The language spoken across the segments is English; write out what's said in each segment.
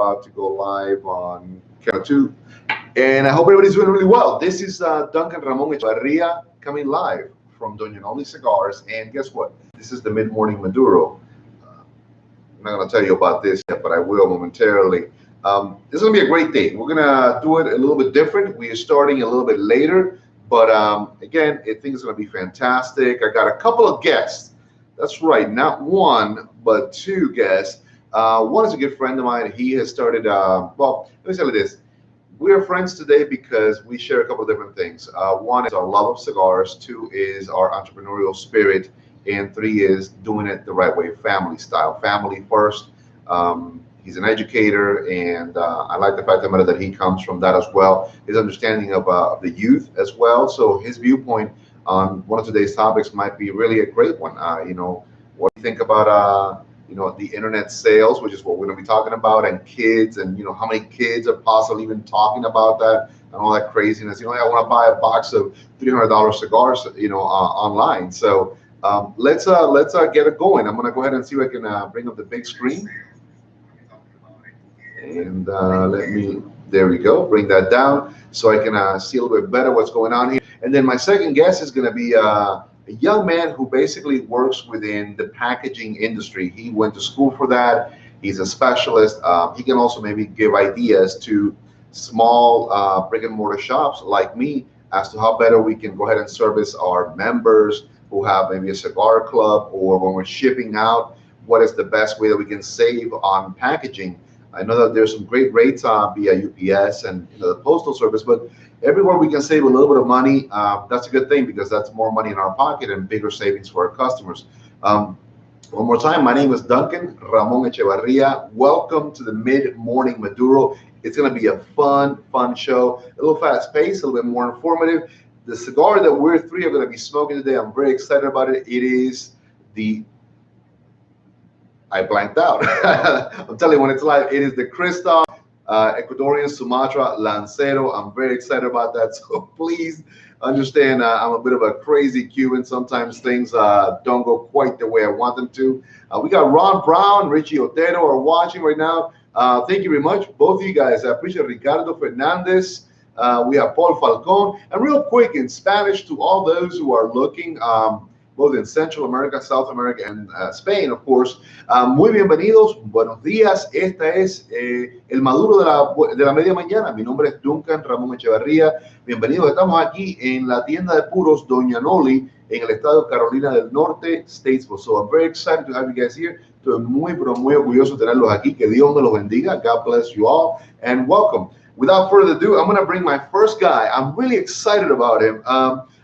about to go live on Camera 2. And I hope everybody's doing really well. This is Duncan Ramon Echevarria coming live from Doña Noli Cigars. And guess what? This is the Mid-Morning Maduro. I'm not going to tell you about this yet, but I will momentarily. This is going to be a great day. We're going to do it a little bit different. We are starting a little bit later. But again, I think it's going to be fantastic. I got a couple of guests. That's right. Not one, but two guests. One is a good friend of mine. He has started, well, let me tell you this. We are friends today because we share a couple of different things. One is our love of cigars. Two is our entrepreneurial spirit. And three is doing it the right way, family style, family first. He's an educator, and I like the fact that he comes from that as well. His understanding of the youth as well. So his viewpoint on one of today's topics might be really a great one. What do you think about the internet sales, which is what we're going to be talking about, and kids, and how many kids are possibly even talking about that and all that craziness. I want to buy a box of $300 cigars, online. So let's get it going. I'm going to go ahead and see if I can bring up the big screen. And there we go, bring that down so I can see a little bit better what's going on here. And then my second guest is going to be a young man who basically works within the packaging industry. He went to school for that. He's a specialist. He can also maybe give ideas to small brick and mortar shops like me as to how better we can go ahead and service our members who have maybe a cigar club, or when we're shipping out, what is the best way that we can save on packaging. I know that there's some great rates via UPS and the postal service, but everywhere we can save a little bit of money, that's a good thing, because that's more money in our pocket and bigger savings for our customers. One more time, my name is Duncan Ramon Echevarria. Welcome to the Mid-Morning Maduro. It's going to be a fun show, a little fast-paced, a little bit more informative. The cigar that we're three are going to be smoking today, I'm very excited about it. It is I blanked out. I'm telling you, when it's live, it is the Cristal Ecuadorian Sumatra Lancero. I'm very excited about that. So please understand, I'm a bit of a crazy Cuban. Sometimes things don't go quite the way I want them to. We got Ron Brown, Richie Otero are watching right now. Thank you very much, both of you guys. I appreciate Ricardo Fernandez. We have Paul Falcon. And real quick, in Spanish, to all those who are looking, both in Central America, South America, and Spain, of course. Muy bienvenidos, buenos días. Esta es el Maduro de la media mañana. Mi nombre es Duncan Ramón Echevarría. Bienvenidos. Estamos aquí en la tienda de puros Doña Noli en el estado de Carolina del Norte, Statesville. So I'm very excited to have you guys here. Estoy pero muy orgulloso de tenerlos aquí. Que Dios me los bendiga. God bless you all, and welcome. Without further ado, I'm going to bring my first guy. I'm really excited about him.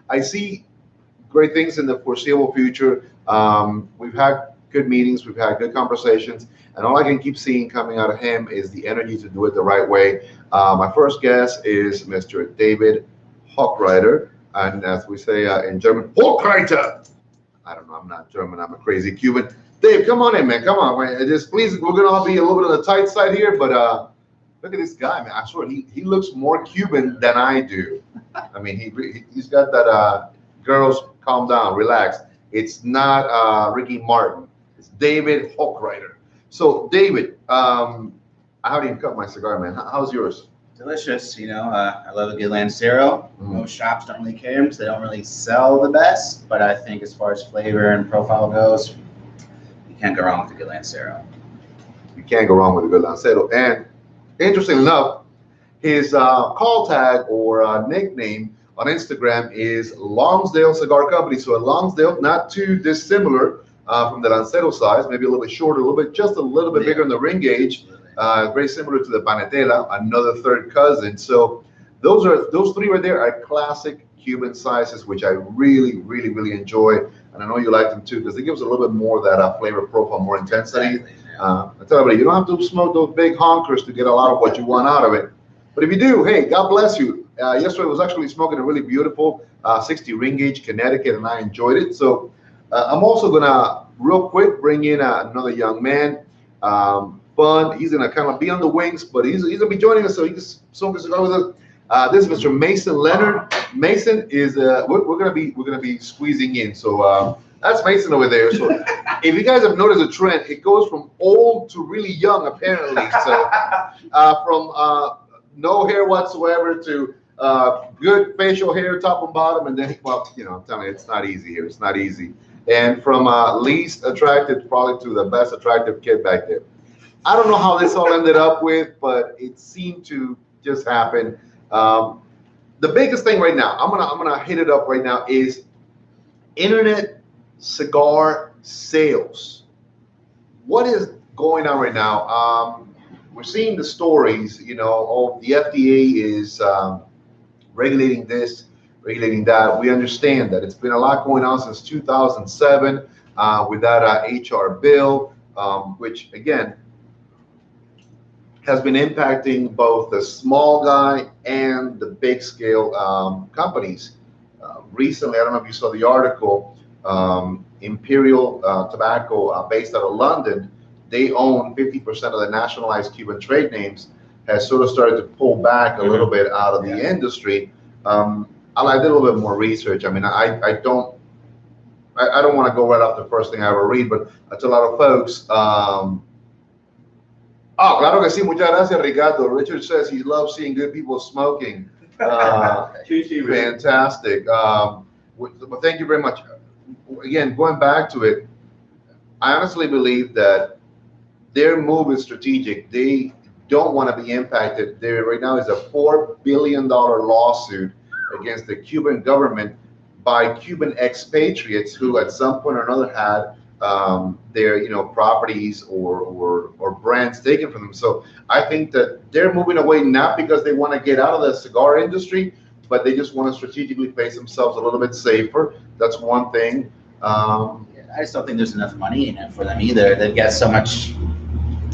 I see great things in the foreseeable future. We've had good meetings, we've had good conversations, and all I can keep seeing coming out of him is the energy to do it the right way. My first guest is Mr. David Hochreiter, and as we say in German, Hochreiter. I don't know, I'm not German, I'm a crazy Cuban. Dave, come on in, man, come on. Just please, we're gonna all be a little bit on the tight side here, but look at this guy, man. I swear, he looks more Cuban than I do. I mean, he's got that, girls, calm down, relax. It's not Ricky Martin. It's David Hochreiter. So, David, I haven't even cut my cigar, man. How's yours? Delicious. I love a good Lancero. Most shops don't really care because they don't really sell the best. But I think as far as flavor and profile goes, you can't go wrong with a good Lancero. You can't go wrong with a good Lancero. And interesting enough, his call tag or nickname on Instagram is Longsdale Cigar Company. So at Longsdale, not too dissimilar from the Lancero size, maybe a little bit shorter, just a little bit bigger in the ring gauge. Very similar to the Panetela, another third cousin. So those three right there are classic Cuban sizes, which I really enjoy. And I know you like them too, because it gives a little bit more of that flavor profile, more intensity. Exactly, yeah. I tell everybody, you don't have to smoke those big honkers to get a lot of what you want out of it. But if you do, hey, God bless you. Yesterday I was actually smoking a really beautiful 60 ring gauge Connecticut, and I enjoyed it. So I'm also gonna real quick bring in another young man. Fun. He's gonna kind of be on the wings, but he's gonna be joining us, so he can smoke a cigar with us. This is Mr. Mason Leonard. Mason is we're gonna be squeezing in. So that's Mason over there. So if you guys have noticed a trend, it goes from old to really young, apparently. So from no hair whatsoever to good facial hair, top and bottom, and then, well, I'm telling you, it's not easy here. It's not easy. And from least attractive probably to the best attractive kid back there. I don't know how this all ended up with, but it seemed to just happen. Um, the biggest thing right now, I'm gonna hit it up right now, is internet cigar sales. What is going on right now? We're seeing the stories. Oh, the FDA is regulating this, regulating that. We understand that it's been a lot going on since 2007 with that HR bill, which again has been impacting both the small guy and the big scale companies. Recently, I don't know if you saw the article, Imperial Tobacco, based out of London, they own 50% of the nationalized Cuban trade names, has sort of started to pull back a little bit out of the industry. I did a little bit more research. I mean, I don't want to go right off the first thing I ever read, but to a lot of folks, oh, claro que sí. Muchas gracias, Ricardo. Richard says he loves seeing good people smoking. Fantastic. Well, thank you very much. Again, going back to it, I honestly believe that their move is strategic. They don't want to be impacted. There right now is a $4 billion lawsuit against the Cuban government by Cuban expatriates who at some point or another had their properties or brands taken from them. So I think that they're moving away not because they want to get out of the cigar industry, but they just want to strategically place themselves a little bit safer. That's one thing. I just don't think there's enough money in it for them either. They've got so much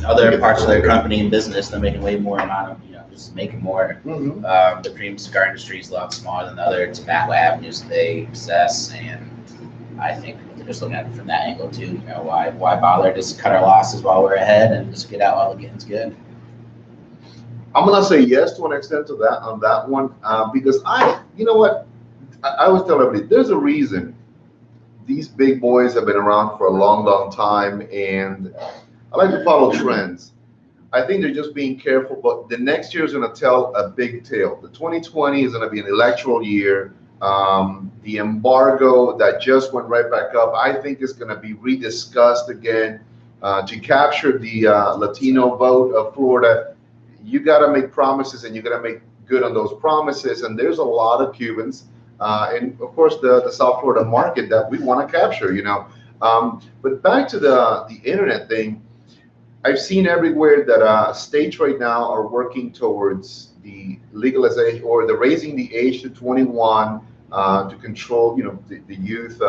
other parts of their company and business. They're making way more amount of, just making more. The premium cigar industry is a lot smaller than the other tobacco avenues that they possess, and I think they're just looking at it from that angle too. Why bother? Just cut our losses while we're ahead and just get out while the getting's good. I'm gonna say yes to an extent to that on that one because you know what, I always tell everybody there's a reason these big boys have been around for a long, long time, and I like to follow trends. I think they're just being careful, but the next year is going to tell a big tale. The 2020 is going to be an electoral year. The embargo that just went right back up, I think is going to be rediscussed again to capture the Latino vote of Florida. You got to make promises, and you got to make good on those promises. And there's a lot of Cubans, and of course the South Florida market that we want to capture. But back to the internet thing. I've seen everywhere that states right now are working towards the legalization or the raising the age to 21 to control, the youth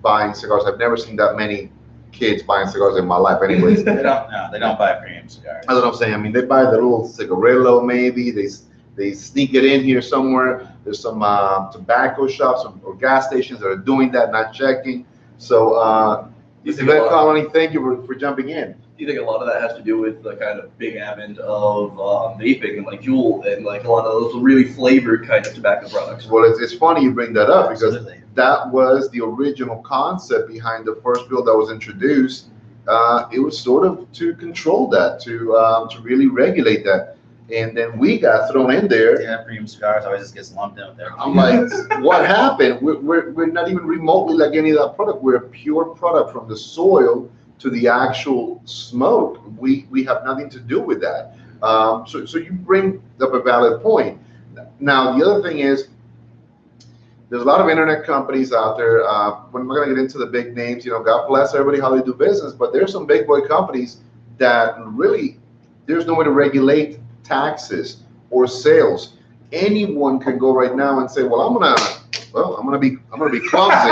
buying cigars. I've never seen that many kids buying cigars in my life, anyways. They don't buy premium cigars. That's what I'm saying. I mean, they buy the little cigarillo, maybe they sneak it in here somewhere. There's some tobacco shops or gas stations that are doing that, not checking. So, Yvette Colony, thank you for jumping in. Do you think a lot of that has to do with the kind of big advent of vaping and like Juul and like a lot of those really flavored kind of tobacco products? Well, it's funny you bring that up because that was the original concept behind the first bill that was introduced. It was sort of to control that, to really regulate that. And then we got thrown in there. Yeah, premium cigars always just gets lumped in with there. I'm like, what happened? We're not even remotely like any of that product. We're a pure product from the soil to the actual smoke. We have nothing to do with that. So you bring up a valid point. Now, the other thing is, there's a lot of internet companies out there. We're not going to get into the big names. God bless everybody how they do business, but there's some big boy companies that really, there's no way to regulate taxes or sales. Anyone can go right now and say, well, I'm gonna be clumsy.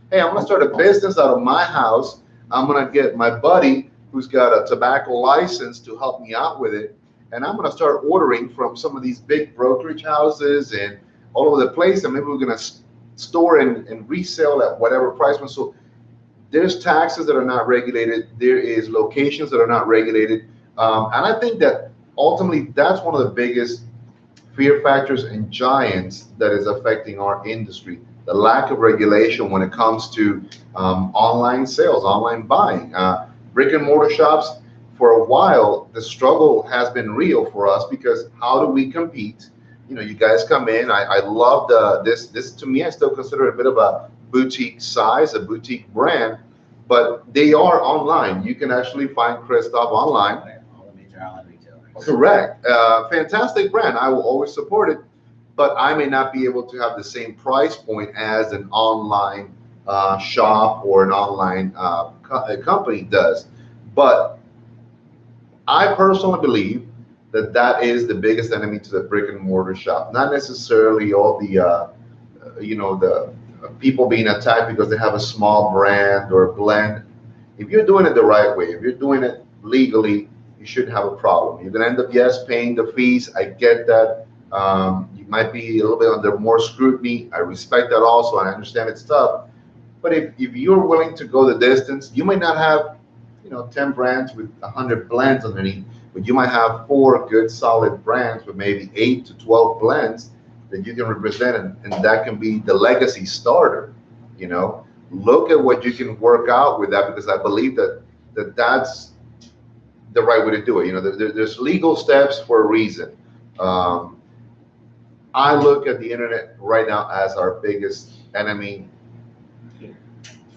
Hey, I'm gonna start a business out of my house. I'm gonna get my buddy who's got a tobacco license to help me out with it, and I'm gonna start ordering from some of these big brokerage houses and all over the place, and maybe we're gonna store and resell at whatever price. So there's taxes that are not regulated. There is locations that are not regulated. And I think that ultimately that's one of the biggest fear factors and giants that is affecting our industry. the lack of regulation when it comes to online sales, online buying. Brick and mortar shops, for a while, the struggle has been real for us because how do we compete? You know, you guys come in. I love this to me. I still consider it a bit of a boutique size, a boutique brand, but they are online. You can actually find Christoph online. All the major online retailers. Correct. Fantastic brand. I will always support it, but I may not be able to have the same price point as an online shop or an online company does. But I personally believe that that is the biggest enemy to the brick and mortar shop. Not necessarily all the, the people being attacked because they have a small brand or blend. If you're doing it the right way, if you're doing it legally, you shouldn't have a problem. You're gonna end up, yes, paying the fees. I get that. You might be a little bit under more scrutiny. I respect that also, and I understand it's tough. But if you're willing to go the distance, you might not have 10 brands with 100 blends underneath, but you might have four good solid brands with maybe 8 to 12 blends that you can represent, and that can be the legacy starter. Look at what you can work out with that, because I believe that's the right way to do it. There's legal steps for a reason. um, I look at the internet right now as our biggest enemy.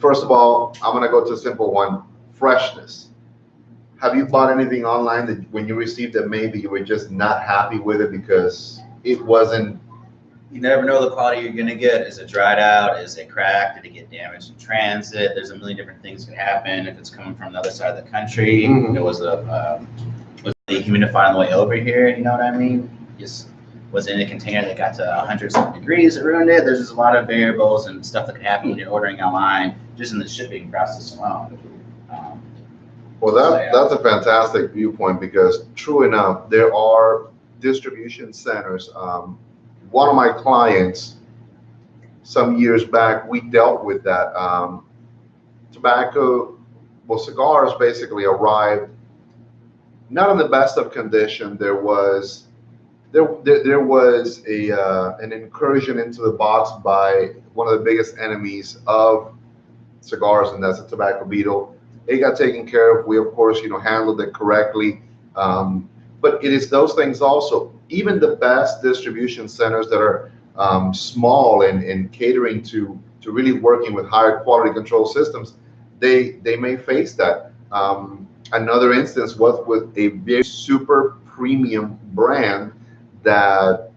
First of all, I'm going to go to a simple one: freshness. Have you bought anything online that when you received it, maybe you were just not happy with it because it wasn't? You never know the quality you're gonna get. Is it dried out? Is it cracked? Did it get damaged in transit? There's a million different things that happen. If it's coming from the other side of the country, Mhm. it was dehumidified on the way over here. You know what I mean? Just was in a container that got to 100 something degrees. It ruined it. There's just a lot of variables and stuff that can happen when you're ordering online, just in the shipping process alone. Um, Well, that's a fantastic viewpoint, because true enough, there are distribution centers. One of my clients, some years back, we dealt with that. Tobacco, well, cigars basically arrived not in the best of condition. There was an incursion into the box by one of the biggest enemies of cigars, and that's the tobacco beetle. It got taken care of. We, of course, handled it correctly. But it is those things also. Even the best distribution centers that are small and catering to really working with higher quality control systems, they may face that. Another instance was with a very super premium brand that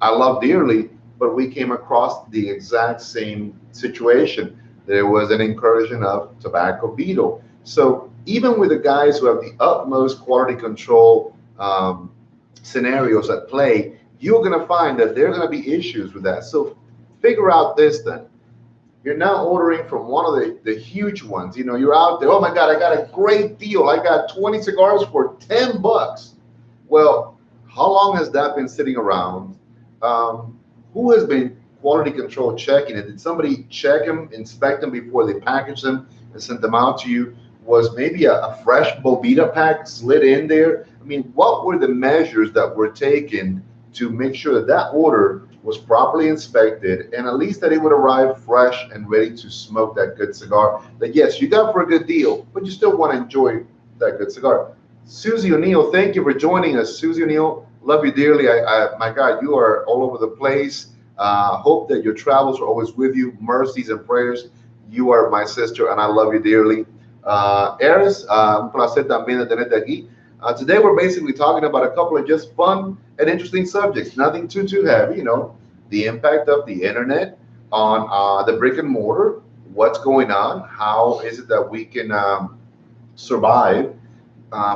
I love dearly, but we came across the exact same situation. There was an incursion of tobacco beetle. So even with the guys who have the utmost quality control scenarios at play, you're going to find that there are going to be issues with that. So figure out this then. You're now ordering from one of the huge ones. You're out there, oh my God, I got a great deal. I got 20 cigars for $10. Well, how long has that been sitting around? Who has been quality control checking it? Did somebody check them, inspect them before they package them and sent them out to you? Was maybe a fresh Bobita pack slid in there? I mean, what were the measures that were taken to make sure that that order was properly inspected, and at least that it would arrive fresh and ready to smoke that good cigar that, yes, you got for a good deal, but you still want to enjoy that good cigar? Susie O'Neill, thank you for joining us. Susie O'Neill, love you dearly. My God, you are all over the place. Hope that your travels are always with you. Mercies and prayers. You are my sister, and I love you dearly. Eris, un placer también de tenerte aquí. Today we're basically talking about a couple of just fun and interesting subjects. Nothing too heavy, the impact of the internet on the brick and mortar. What's going on? How is it that we can survive?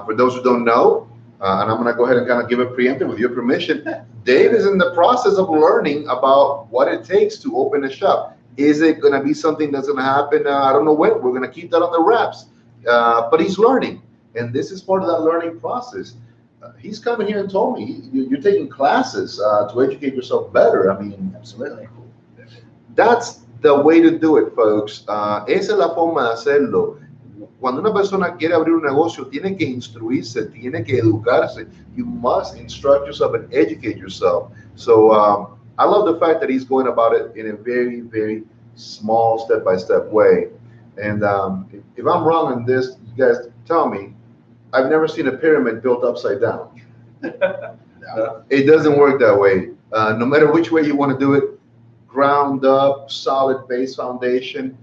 For those who don't know, and I'm going to go ahead and kind of give a preemptive with your permission, Dave is in the process of learning about what it takes to open a shop. Is it going to be something that's going to happen? I don't know when. We're going to keep that on the wraps. But he's learning, and this is part of that learning process. He's coming here and told me you're taking classes to educate yourself better. I mean, Absolutely. that's the way to do it, folks. Esa es la forma de hacerlo. Cuando una persona quiere abrir un negocio, tiene que instruirse, tiene que educarse. You must instruct yourself and educate yourself. So I love the fact that he's going about it in a very, very small, step-by-step way. And if I'm wrong on this, you guys tell me. I've never seen a pyramid built upside down. It doesn't work that way. No matter which way you want to do it, ground up, solid base foundation.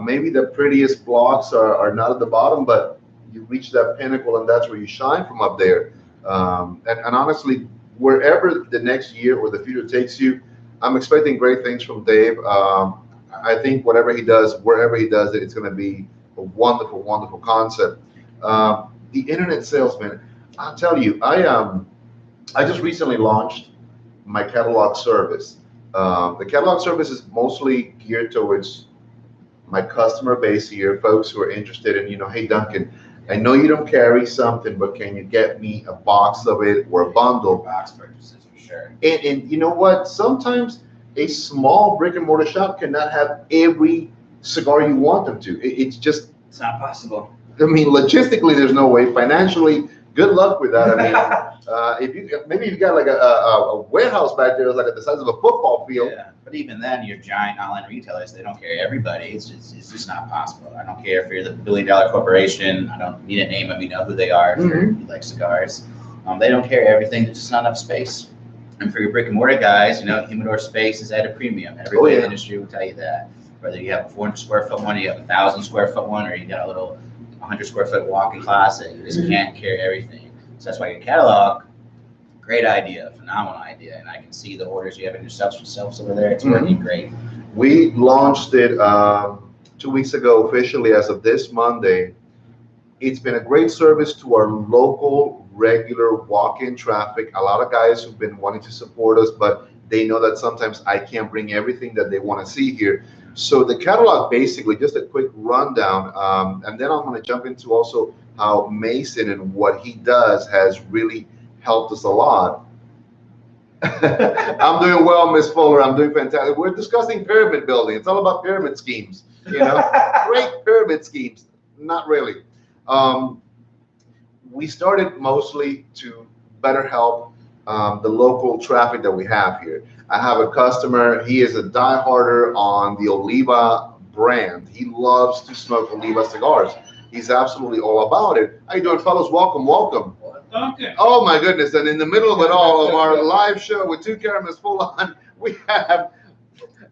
Maybe the prettiest blocks are not at the bottom, but you reach that pinnacle and that's where you shine from up there. And honestly, wherever the next year or the future takes you, I'm expecting great things from Dave. I think whatever he does, wherever he does it, it's going to be a wonderful, wonderful concept. The internet salesman, I'll tell you, I just recently launched my catalog service. The catalog service is mostly geared towards my customer base here, folks who are interested in, hey, Duncan, I know you don't carry something, but can you get me a box of it or a bundle? Box purchases, for sure. And you know what? Sometimes a small brick and mortar shop cannot have every cigar you want them to. It's not possible. I mean, logistically, there's no way. Financially, good luck with that. I mean, if you got like a warehouse back there, like at the size of a football field. Yeah, but even then, your giant online retailers, they don't carry everybody. It's just not possible. I don't care if you're the billion-dollar corporation. I don't need a name. We know who they are. If you like cigars, they don't carry everything. There's just not enough space. And for your brick and mortar guys, humidor space is at a premium. Everybody in the industry will tell you that. Whether you have a 400 square foot one, you have a 1,000 square foot one, or you got a little 100 square foot walk-in closet, you just can't carry everything. So that's why your catalog, great idea, phenomenal idea, and I can see the orders you have in your shelves over there. It's working great. We launched it 2 weeks ago officially as of this Monday. It's been a great service to our local regular walk-in traffic. A lot of guys who've been wanting to support us, but they know that sometimes I can't bring everything that they want to see here. So the catalog, basically, just a quick rundown, and then I'm going to jump into also how Mason and what he does has really helped us a lot. I'm doing well, Miss Fuller. I'm doing fantastic. We're discussing pyramid building. It's all about pyramid schemes, great pyramid schemes. Not really. We started mostly to better help the local traffic that we have here. I have a customer, he is a dieharder on the Oliva brand. He loves to smoke Oliva cigars. He's absolutely all about it. How you doing, fellas? Welcome, welcome. Duncan. Oh my goodness, and in the middle of it all, of our live show with two cameras full on, we have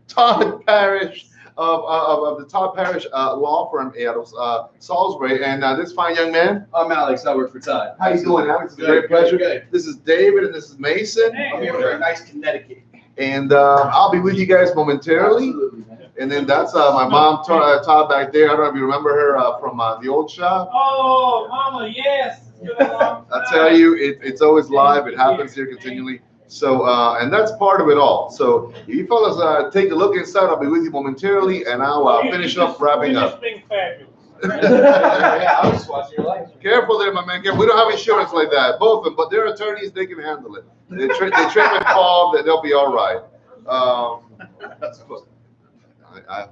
Todd Parrish of the Todd Parrish law firm out of Salisbury, and this fine young man. I'm Alex. I work for Todd. How you doing, Alex? It's a great pleasure. Good. This is David, and this is Mason. Hey. I'm here from nice Connecticut. And I'll be with you guys momentarily. Absolutely, man. And then that's my mom, Todd, back there. I don't know if you remember her from the old shop. Oh, Mama, yes. I tell you, it's always live. It happens here continually. So, and that's part of it all. So, if you fellas take a look inside, I'll be with you momentarily, and I'll finish up wrapping up. Being fabulous. Yeah, I was just watching your life. Careful there, my man. We don't have insurance like that. Both of them, but they're attorneys. They can handle it. They trip and fall. They'll be all right. I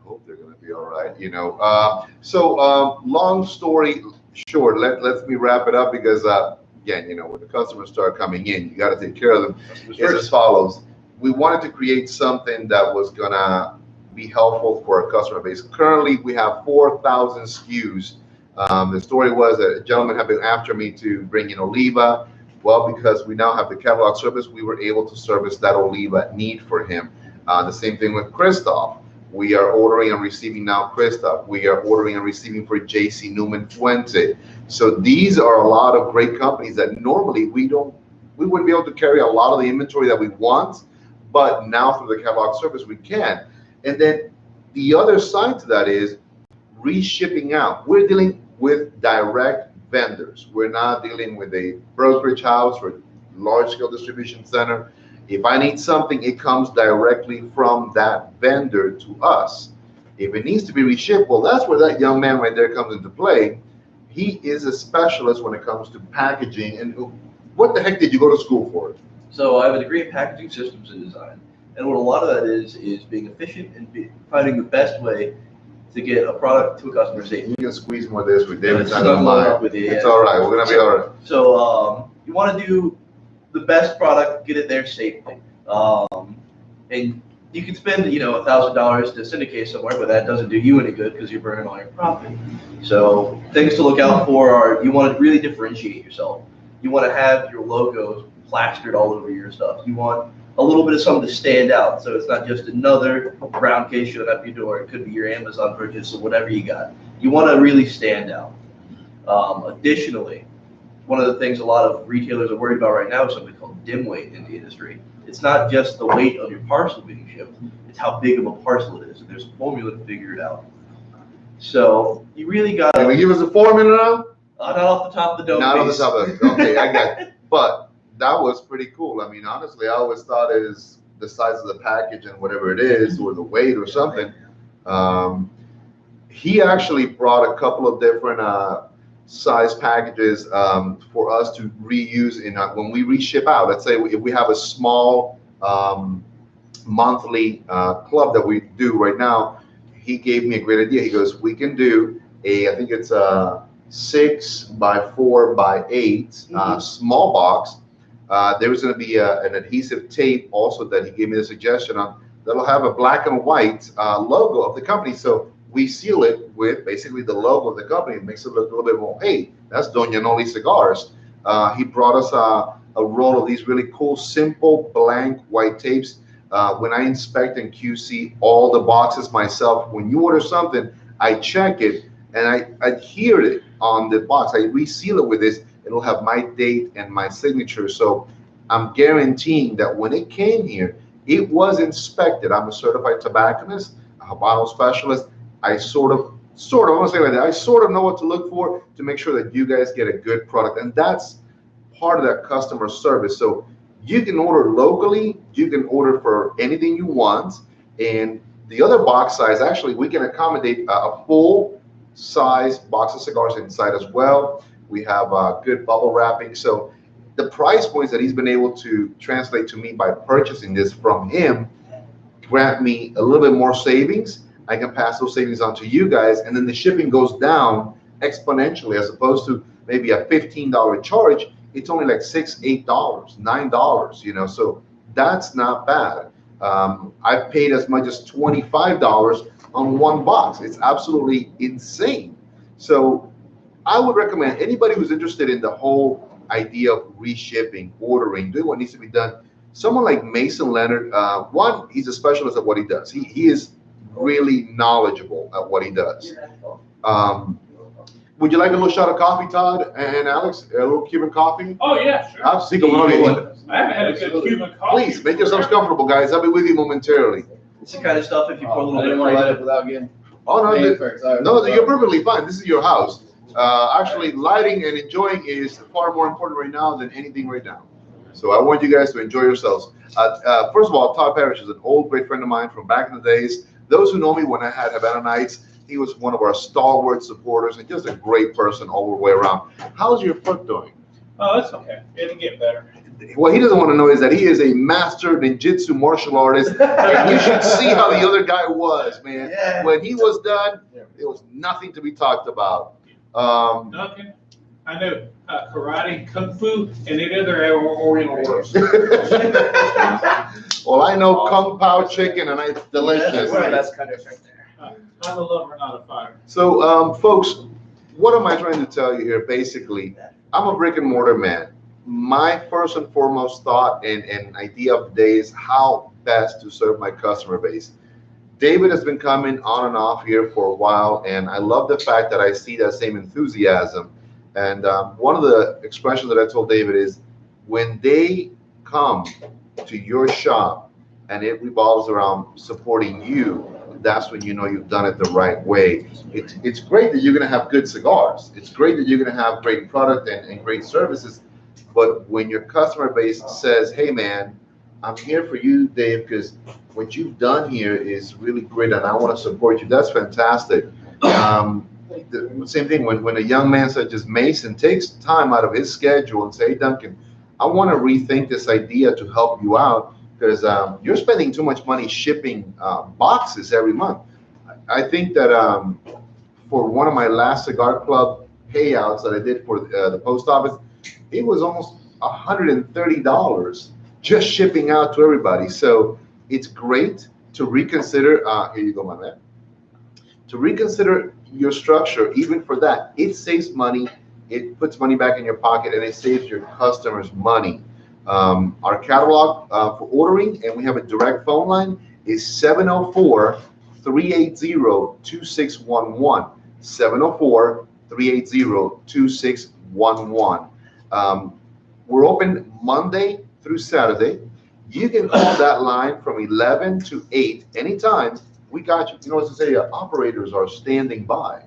hope they're going to be all right. So long story short, let me wrap it up because again, when the customers start coming in, you got to take care of them. It's as follows. We wanted to create something that was going to be helpful for our customer base. Currently, we have 4,000 SKUs. The story was that a gentleman had been after me to bring in Oliva. Well, because we now have the catalog service, we were able to service that Oliva need for him. The same thing with Christoph. We are ordering and receiving now Christoph. We are ordering and receiving for JC Newman Fuente. So these are a lot of great companies that normally we wouldn't be able to carry a lot of the inventory that we want, but now through the catalog service we can. And then the other side to that is reshipping out. We're dealing with direct vendors. We're not dealing with a brokerage house or large-scale distribution center. If I need something, it comes directly from that vendor to us. If it needs to be reshipped, well, that's where that young man right there comes into play. He is a specialist when it comes to packaging. And what the heck did you go to school for? So I have a degree in packaging systems and design. And what a lot of that is being efficient and finding the best way to get a product to a customer safely. You can squeeze more of this with David's Yeah, not gonna mind. with you, It's yeah. all right. We're gonna be all right. So you want to do the best product, get it there safely. And you can spend, $1,000 to syndicate somewhere, but that doesn't do you any good because you're burning all your profit. So things to look out for are, you want to really differentiate yourself. You want to have your logos plastered all over your stuff. You want a little bit of something to stand out, so it's not just another brown case showing up your door. It could be your Amazon purchase or whatever you got. You want to really stand out. Additionally, one of the things a lot of retailers are worried about right now is something called dim weight in the industry. It's not just the weight of your parcel being shipped, it's how big of a parcel it is. And there's a formula to figure it out. So you really got Can to. you give us a formula now? Not off the top of the dome. Not on the top of it. Okay, I got it. But that was pretty cool. I mean, honestly, I always thought it is the size of the package and whatever it is, or the weight or something. He actually brought a couple of different size packages for us to reuse in when we reship out. Let's say if we have a small monthly club that we do right now, he gave me a great idea. He goes, we can do I think it's a 6x4x8 small box. There's going to be an adhesive tape also that he gave me the suggestion on that'll have a black and white logo of the company. So we seal it with basically the logo of the company. It makes it look a little bit more, hey, that's Doña Noli Cigars. He brought us a roll of these really cool, simple, blank white tapes. When I inspect and QC all the boxes myself, when you order something, I check it and I adhere it on the box. I reseal it with this. It'll have my date and my signature. So I'm guaranteeing that when it came here, it was inspected. I'm a certified tobacconist, a Habano specialist. I sort of, I want to say like that. I sort of know what to look for to make sure that you guys get a good product. And that's part of that customer service. So you can order locally, you can order for anything you want. And the other box size, actually, we can accommodate a full size box of cigars inside as well. We have good bubble wrapping. So the price points that he's been able to translate to me by purchasing this from him grant me a little bit more savings. I can pass those savings on to you guys, and then the shipping goes down exponentially. As opposed to maybe a $15 charge, it's only like $6, $8, $9, so that's not bad. I've paid as much as $25 on one box. It's absolutely insane. So I would recommend anybody who's interested in the whole idea of reshipping, ordering, doing what needs to be done. Someone like Mason Leonard, one, he's a specialist at what he does. He is really knowledgeable at what he does. Would you like a little shot of coffee, Todd and Alex? A little Cuban coffee? Oh, yeah, sure. I haven't had a good Cuban coffee. Please make yourselves comfortable, guys. I'll be with you momentarily. It's the kind of stuff if you pour a little I bit didn't of want to light flavor. up without getting. Oh no, paid first. no, you're perfectly fine. This is your house. Actually, lighting and enjoying is far more important right now than anything right now. So I want you guys to enjoy yourselves. First of all, Todd Parrish is an old great friend of mine from back in the days. Those who know me when I had Havana Nights, he was one of our stalwart supporters and just a great person all the way around. How's your foot doing? Oh, it's okay. It'll get better. What he doesn't want to know is that he is a master ninjutsu martial artist. And you should see how the other guy was, man. Yeah. When he was done, there was nothing to be talked about. Nothing. I know karate, kung fu, and the other Oriental works. Well, I know Kung Pao chicken, and it's delicious. That's kind of right there. I'm a lover, not a fighter. So, folks, what am I trying to tell you here? Basically, I'm a brick and mortar man. My first and foremost thought and idea of the day is how best to serve my customer base. David has been coming on and off here for a while, and I love the fact that I see that same enthusiasm. And one of the expressions that I told David is, when they come to your shop and it revolves around supporting you, that's when you know you've done it the right way. It's great that you're going to have good cigars. It's great that you're going to have great product and great services. But when your customer base says, hey, man, I'm here for you, Dave, because what you've done here is really great and I want to support you, that's fantastic. The same thing when a young man such as Mason takes time out of his schedule and say, hey, Duncan, I want to rethink this idea to help you out because you're spending too much money shipping boxes every month. I think that for one of my last cigar club payouts that I did for the post office, it was almost $130 just shipping out to everybody. So it's great to reconsider. Here you go, my man. To reconsider your structure, even for that, it saves money. It puts money back in your pocket, and it saves your customers money. Our catalog for ordering, and we have a direct phone line, is 704-380-2611. 704-380-2611. We're open Monday through Saturday. You can call that line from 11 to 8 anytime. We got you. You know what to say? Operators are standing by.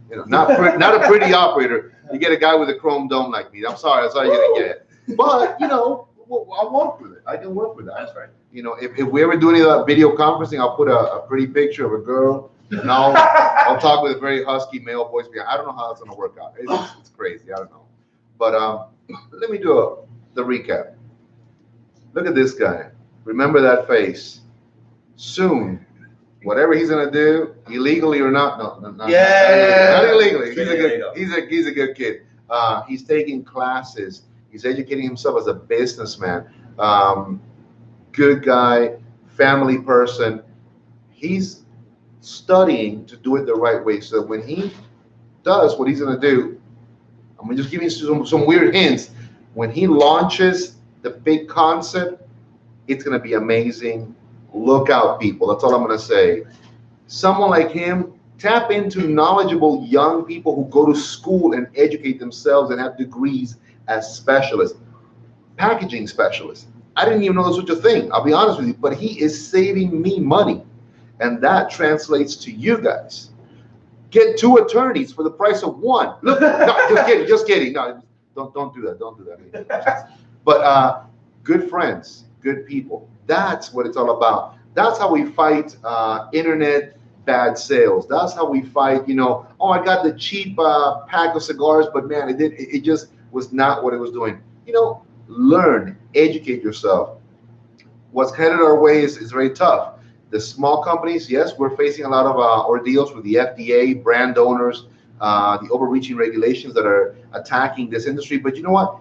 You know, not a pretty operator. You get a guy with a chrome dome like me. I'm sorry, that's all you're gonna get. But you know, I'll work with it. I can work with that. That's right. You know, if we ever do any of that video conferencing, I'll put a pretty picture of a girl, and I'll talk with a very husky male voice. I don't know how that's gonna work out. It's crazy. I don't know. But let me do the recap. Look at this guy. Remember that face. Soon, whatever he's gonna do, illegally or not, not illegally. He's a good kid. He's taking classes. He's educating himself as a businessman. Good guy, family person. He's studying to do it the right way. So when he does what he's gonna do, I'm gonna just give you some weird hints. When he launches the big concept, it's gonna be amazing. Look out, people. That's all I'm gonna say. Someone like him, tap into knowledgeable young people who go to school and educate themselves and have degrees as specialists, packaging specialists. I didn't even know there was such a thing. I'll be honest with you, but he is saving me money, and that translates to you guys. Get 2 attorneys for the price of 1. Look, no, just kidding. No, don't do that. Don't do that. But good friends, good people. That's what it's all about. That's how we fight internet bad sales. That's how we fight. You know, oh, I got the cheap pack of cigars, but man, it just was not what it was doing. You know, learn, educate yourself. What's headed our way is very tough. The small companies, yes, we're facing a lot of ordeals with the FDA, brand owners, the overreaching regulations that are attacking this industry. But you know what?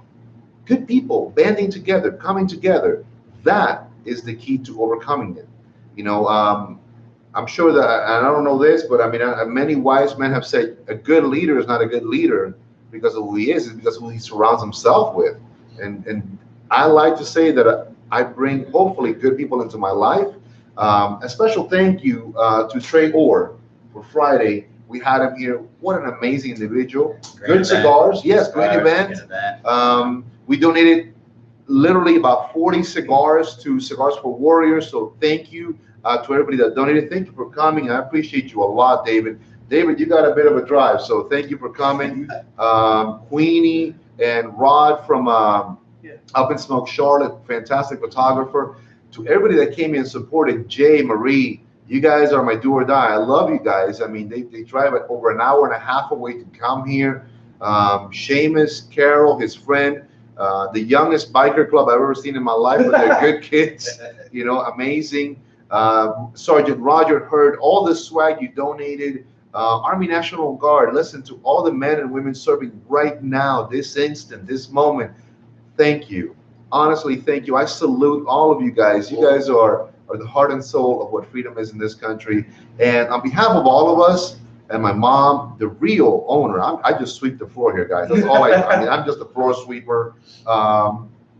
Good people banding together, coming together. That is the key to overcoming it. You know, I'm sure that, and I don't know this, but I mean, many wise men have said a good leader is not a good leader because of who he is, it's because of who he surrounds himself with. And I like to say that I bring hopefully good people into my life. A special thank you to Trey Orr for Friday. We had him here. What an amazing individual. Good cigars. Yes, great event. We donated literally about 40 cigars to Cigars for Warriors. So thank you to everybody that donated. Thank you for coming. I appreciate you a lot, David. David, you got a bit of a drive, so thank you for coming. Queenie and Rod from Up in Smoke, Charlotte, fantastic photographer. To everybody that came in and supported, Jay, Marie, you guys are my do or die. I love you guys. I mean, they drive it over an hour and a half away to come here. Seamus, Carol, his friend, the youngest biker club I've ever seen in my life, but they're good kids, you know, amazing. Sergeant Roger heard all the swag you donated. Army National Guard, listen to all the men and women serving right now, this instant, this moment. Thank you. Honestly, thank you. I salute all of you guys. You guys are the heart and soul of what freedom is in this country. And on behalf of all of us and my mom, the real owner, I just sweep the floor here, guys. That's all I mean, I'm just a floor sweeper.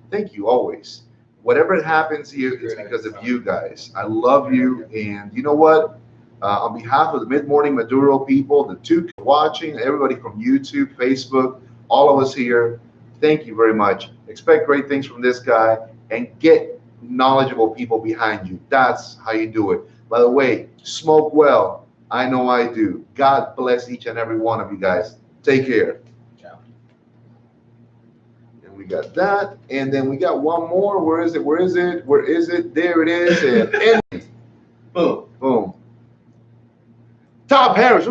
Thank you always. Whatever happens here is because of you guys. I love you. And you know what? On behalf of the Morning Maduro people, the 2 watching, everybody from YouTube, Facebook, all of us here, thank you very much. Expect great things from this guy and get knowledgeable people behind you. That's how you do it. By the way, smoke well. I know I do. God bless each and every one of you guys. Take care. Ciao. And we got that. And then we got one more. Where is it? Where is it? Where is it? There it is. And boom, boom. Top Harris.